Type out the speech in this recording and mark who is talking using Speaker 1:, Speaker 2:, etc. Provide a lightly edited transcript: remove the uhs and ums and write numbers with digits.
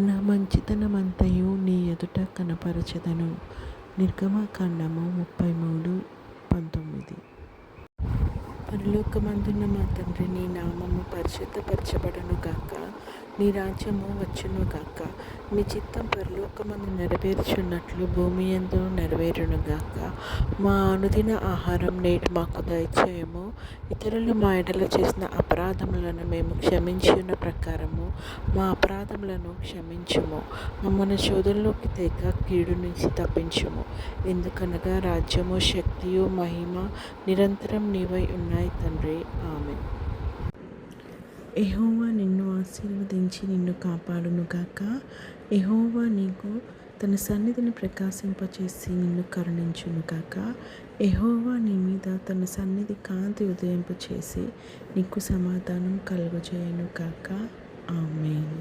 Speaker 1: నా మంచితనమంతయు నీ ఎదుట కనపరచెదను. నిర్గమకాండము 33:19. పరలోకమందున్న మా తండ్రి, నీ నామము పరిశుద్ధపరచబడును గాక. నీ రాజ్యము వచ్చును గాక. నీ చిత్తం పరలోకమందు నెరవేర్చున్నట్లు భూమి యందు నెరవేరును గాక. మా అనుదిన ఆహారం నేడు మాకు దయచేయము. ఇతరులు మా ఎడల చేసిన అపరాధములను మేము క్షమించిన ప్రకారము మా అపరాధములను క్షమించుము. మమ్మల్ని శోధనలోకి తేక కీడు నుంచి తప్పించుము. ఎందుకనగా రాజ్యము, శక్తియు, మహిమ నిరంతరం నీవై ఉన్నాయి తండ్రి. ఆమేన్. యెహోవా నిన్ను ఆశీర్వదించి నిన్ను కాపాడును గాక. యెహోవా నీకు తన సన్నిధిని ప్రకాశింపచేసి నిన్ను కరుణించును గాక. యెహోవా నీ మీద తన సన్నిధి కాంతి ఉదయింపచేసి నీకు సమాధానం కలుగజేయును గాక. ఆమేన్.